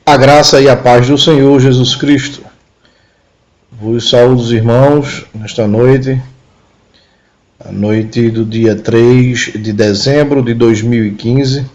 A graça e a paz do Senhor Jesus Cristo. Vos saúdo os irmãos nesta noite, a noite do dia 3 de dezembro de 2015.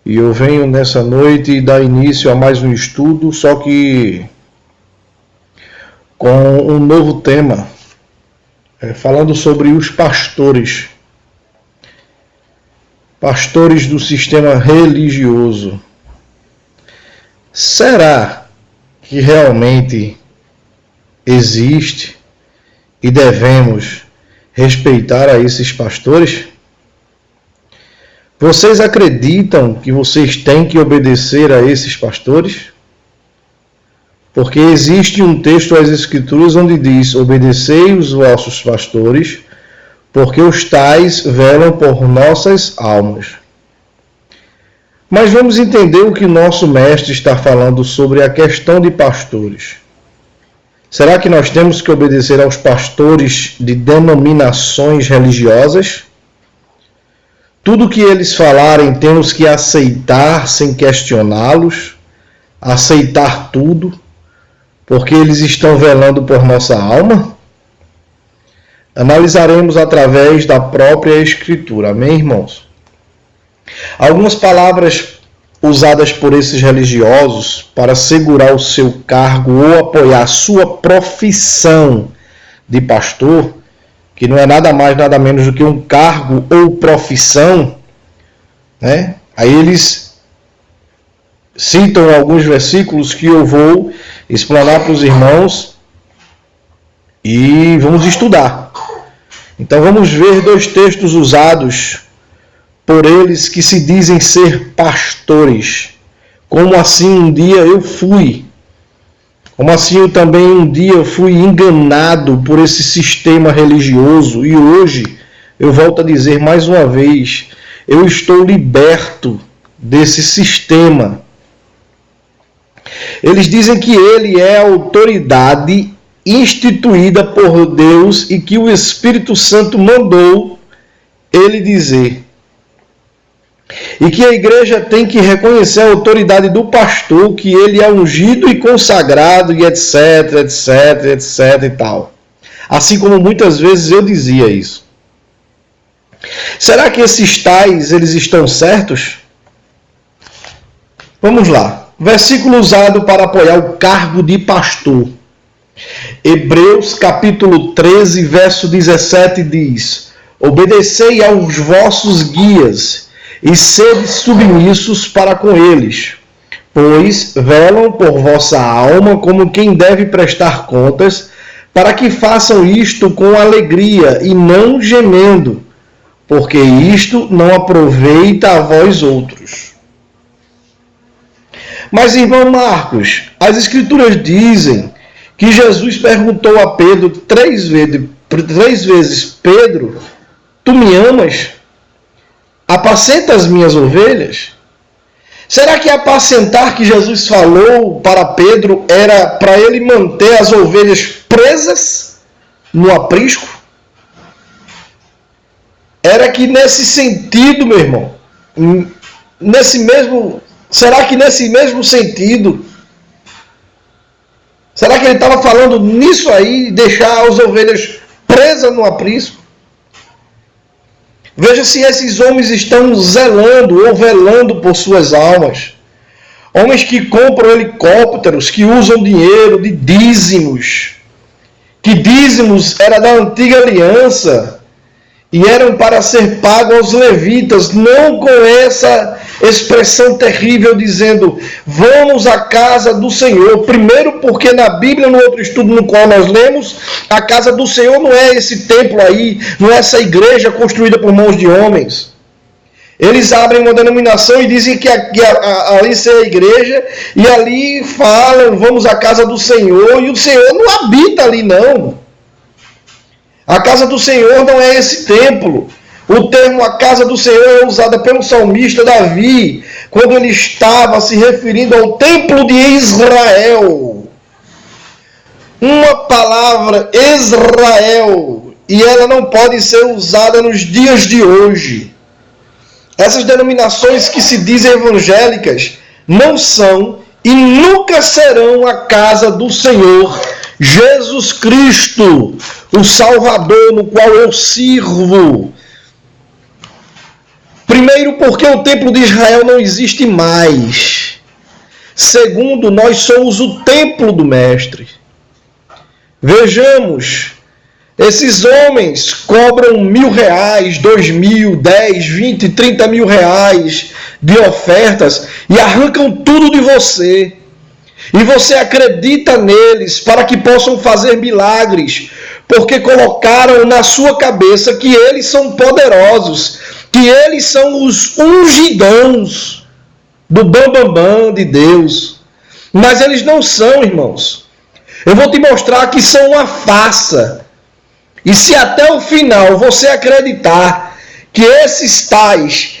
E eu venho nessa noite dar início a mais um estudo, só que com um novo tema, falando sobre os pastores. Pastores do sistema religioso. Será que realmente existe e devemos respeitar a esses pastores? Vocês acreditam que vocês têm que obedecer a esses pastores? Porque existe um texto das Escrituras onde diz: obedecei os vossos pastores, porque os tais velam por nossas almas. Mas vamos entender o que nosso mestre está falando sobre a questão de pastores. Será que nós temos que obedecer aos pastores de denominações religiosas? Tudo que eles falarem temos que aceitar sem questioná-los, aceitar tudo, porque eles estão velando por nossa alma? Analisaremos através da própria Escritura, amém, irmãos? Algumas palavras usadas por esses religiosos para segurar o seu cargo ou apoiar a sua profissão de pastor, que não é nada mais, nada menos do que um cargo ou profissão, né? Aí eles citam alguns versículos que eu vou explanar para os irmãos e vamos estudar. Então vamos ver dois textos usados por eles que se dizem ser pastores. Como assim um dia eu fui? Como assim eu também um dia fui enganado por esse sistema religioso e hoje, eu volto a dizer mais uma vez, eu estou liberto desse sistema. Eles dizem que ele é a autoridade instituída por Deus e que o Espírito Santo mandou ele dizer. E que a igreja tem que reconhecer a autoridade do pastor, que ele é ungido e consagrado, e etc, etc, etc e tal. Assim como muitas vezes eu dizia isso. Será que esses tais, eles estão certos? Vamos lá. Versículo usado para apoiar o cargo de pastor. Hebreus capítulo 13, verso 17 diz: obedecei aos vossos guias, e sede submissos para com eles, pois velam por vossa alma como quem deve prestar contas, para que façam isto com alegria e não gemendo, porque isto não aproveita a vós outros. Mas, irmão Marcos, as Escrituras dizem que Jesus perguntou a Pedro três vezes: Pedro, tu me amas? Apacenta as minhas ovelhas? Será que apacentar que Jesus falou para Pedro era para ele manter as ovelhas presas no aprisco? Era que nesse sentido, meu irmão, será que nesse mesmo sentido, será que ele estava falando nisso aí, deixar as ovelhas presas no aprisco? Veja se esses homens estão zelando ou velando por suas almas. Homens que compram helicópteros, que usam dinheiro de dízimos. Que dízimos era da antiga aliança e eram para ser pago aos levitas, não com essa expressão terrível dizendo: vamos à casa do Senhor. Primeiro porque na Bíblia, no outro estudo no qual nós lemos, a casa do Senhor não é esse templo aí, não é essa igreja construída por mãos de homens. Eles abrem uma denominação e dizem que ali é a igreja, e ali falam: vamos à casa do Senhor, e o Senhor não habita ali não. A casa do Senhor não é esse templo. O termo a casa do Senhor é usado pelo salmista Davi, quando ele estava se referindo ao templo de Israel. Uma palavra Israel, e ela não pode ser usada nos dias de hoje. Essas denominações que se dizem evangélicas não são e nunca serão a casa do Senhor Jesus Cristo, o Salvador no qual eu sirvo. Primeiro, porque o templo de Israel não existe mais. Segundo, nós somos o templo do Mestre. Vejamos, esses homens cobram R$1.000, R$2.000, 10, 20, 30 mil reais de ofertas e arrancam tudo de você. E você acredita neles para que possam fazer milagres, porque colocaram na sua cabeça que eles são poderosos, que eles são os ungidãos do bambambam de Deus. Mas eles não são, irmãos. Eu vou te mostrar que são uma farsa. E se até o final você acreditar que esses tais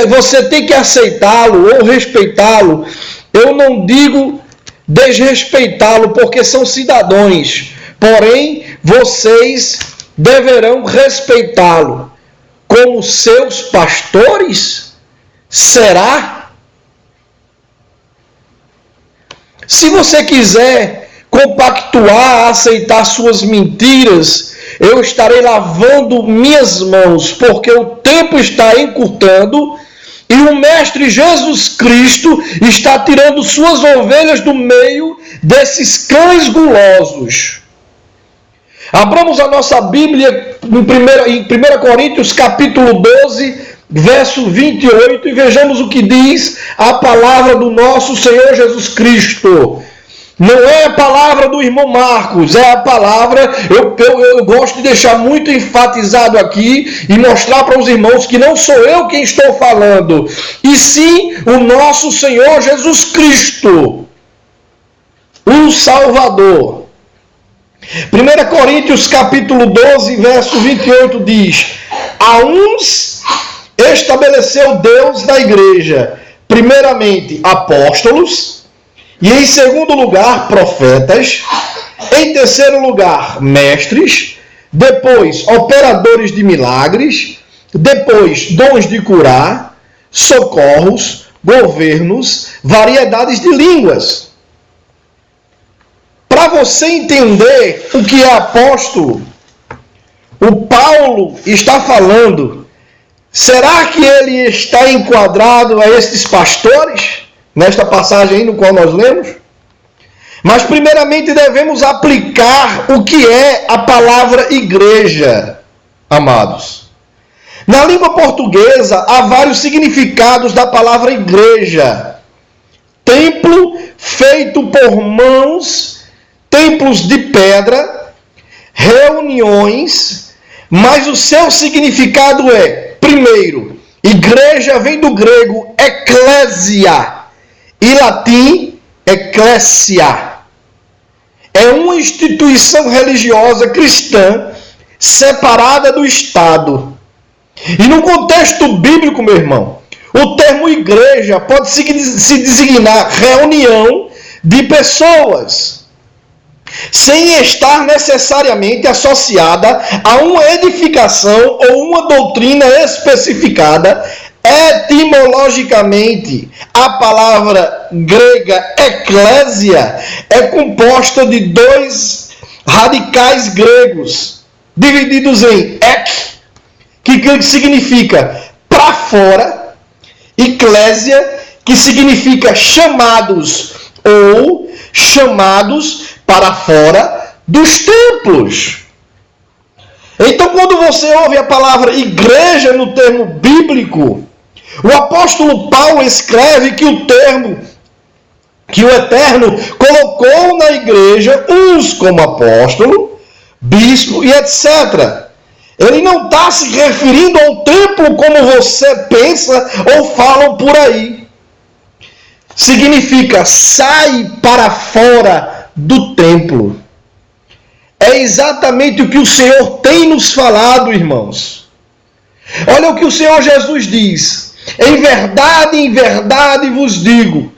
você tem que aceitá-lo ou respeitá-lo, eu não digo desrespeitá-lo, porque são cidadãos. Porém, vocês deverão respeitá-lo como seus pastores? Será? Se você quiser compactuar, aceitar suas mentiras, eu estarei lavando minhas mãos, porque o tempo está encurtando e o Mestre Jesus Cristo está tirando suas ovelhas do meio desses cães gulosos. Abramos a nossa Bíblia em 1 Coríntios capítulo 12, verso 28, e vejamos o que diz a palavra do nosso Senhor Jesus Cristo. Não é a palavra do irmão Marcos, é a palavra, eu gosto de deixar muito enfatizado aqui e mostrar para os irmãos que não sou eu quem estou falando, e sim o nosso Senhor Jesus Cristo, o Salvador. 1 Coríntios capítulo 12, verso 28 diz: a uns estabeleceu Deus na igreja, primeiramente apóstolos, e em segundo lugar profetas, em terceiro lugar mestres, depois operadores de milagres, depois dons de curar, socorros, governos, variedades de línguas. Para você entender o que é apóstolo, o Paulo está falando, será que ele está enquadrado a estes pastores? Nesta passagem aí no qual nós lemos? Mas primeiramente devemos aplicar o que é a palavra igreja, amados. Na língua portuguesa há vários significados da palavra igreja. Templo feito por mãos, templos de pedra, reuniões, mas o seu significado é, primeiro, igreja vem do grego eclésia, e latim, ecclesia. É uma instituição religiosa cristã separada do Estado. E no contexto bíblico, meu irmão, o termo igreja pode se designar reunião de pessoas, sem estar necessariamente associada a uma edificação ou uma doutrina especificada. Etimologicamente, a palavra grega eclésia é composta de dois radicais gregos, divididos em ek, que significa para fora, e clésia, que significa chamados ou chamados para fora dos templos. Então, quando você ouve a palavra igreja no termo bíblico, o apóstolo Paulo escreve que o Eterno colocou na igreja uns como apóstolo, bispo e etc. Ele não está se referindo ao templo como você pensa ou falam por aí. Significa, sai para fora do templo. É exatamente o que o Senhor tem nos falado, irmãos. Olha o que o Senhor Jesus diz: em verdade vos digo,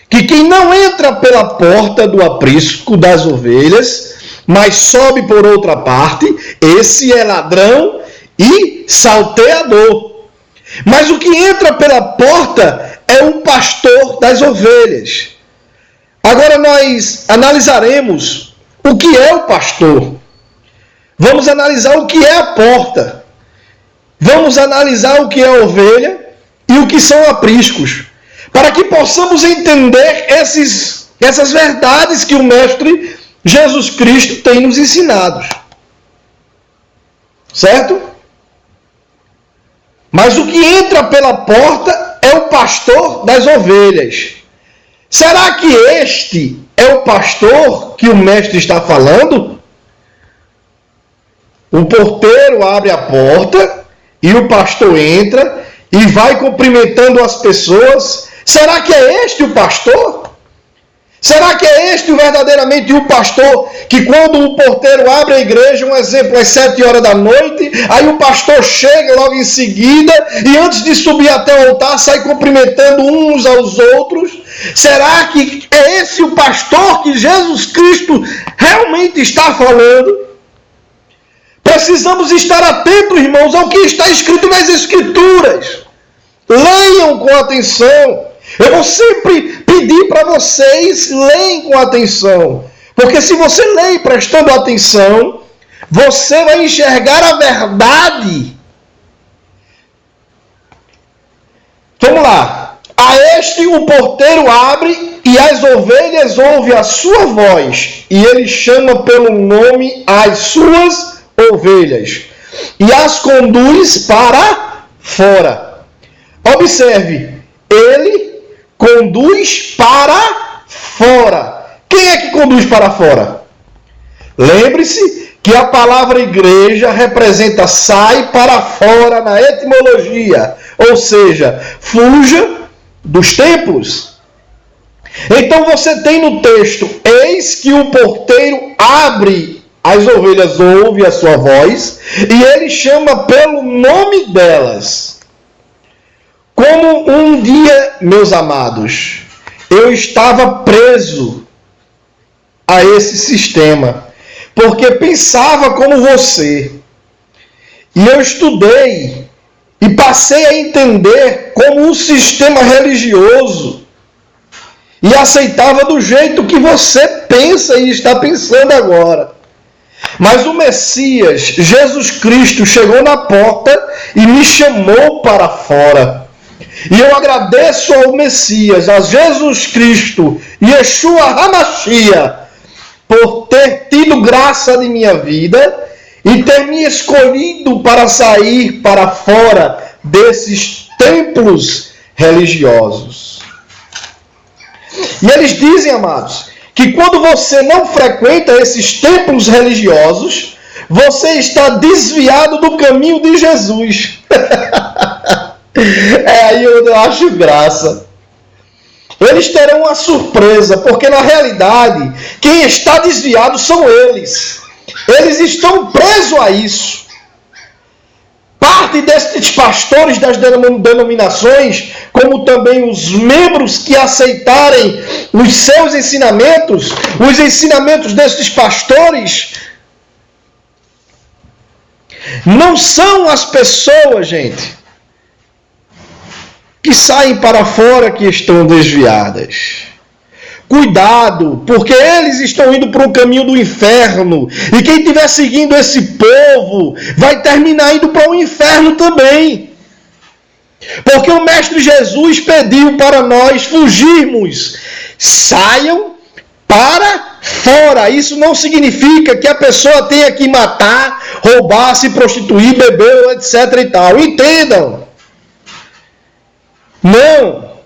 que quem não entra pela porta do aprisco das ovelhas, mas sobe por outra parte, esse é ladrão e salteador. Mas o que entra pela porta é o pastor das ovelhas. Agora nós analisaremos o que é o pastor. Vamos analisar o que é a porta. Vamos analisar o que é a ovelha e o que são apriscos, para que possamos entender essas verdades que o Mestre Jesus Cristo tem nos ensinado. Certo? Mas o que entra pela porta é o pastor das ovelhas. Será que este é o pastor que o Mestre está falando? O porteiro abre a porta e o pastor entra e vai cumprimentando as pessoas. Será que é este o pastor? Será que é este verdadeiramente o pastor que quando o porteiro abre a igreja, um exemplo, às 7 horas da noite, aí o pastor chega logo em seguida e antes de subir até o altar sai cumprimentando uns aos outros? Será que é esse o pastor que Jesus Cristo realmente está falando? Precisamos estar atentos, irmãos, ao que está escrito nas Escrituras. Leiam com atenção. Eu vou sempre pedir para vocês, leem com atenção. Porque se você lê prestando atenção, você vai enxergar a verdade. Vamos lá. A este o porteiro abre e as ovelhas ouvem a sua voz. E ele chama pelo nome as suas ovelhas e as conduz para fora. Observe, ele conduz para fora. Quem é que conduz para fora? Lembre-se que a palavra igreja representa sai para fora na etimologia, ou seja, fuja dos templos. Então você tem no texto, eis que o porteiro abre, as ovelhas ouvem a sua voz, e ele chama pelo nome delas. Como um dia, meus amados, eu estava preso a esse sistema, porque pensava como você. E eu estudei e passei a entender como um sistema religioso e aceitava do jeito que você pensa e está pensando agora. Mas o Messias, Jesus Cristo, chegou na porta e me chamou para fora. E eu agradeço ao Messias, a Jesus Cristo, Yeshua HaMashiach, por ter tido graça de minha vida e ter me escolhido para sair para fora desses templos religiosos. E eles dizem, amados, que quando você não frequenta esses templos religiosos, você está desviado do caminho de Jesus. Aí eu acho graça. Eles terão uma surpresa, porque na realidade, quem está desviado são eles. Eles estão presos a isso. Parte destes pastores das denominações, como também os membros que aceitarem os seus ensinamentos, os ensinamentos destes pastores, não são as pessoas, gente, que saem para fora que estão desviadas. Cuidado, porque eles estão indo para o caminho do inferno. E quem estiver seguindo esse povo vai terminar indo para o inferno também. Porque o Mestre Jesus pediu para nós fugirmos. Saiam para fora. Isso não significa que a pessoa tenha que matar, roubar, se prostituir, beber, etc. e tal. Entendam. Não.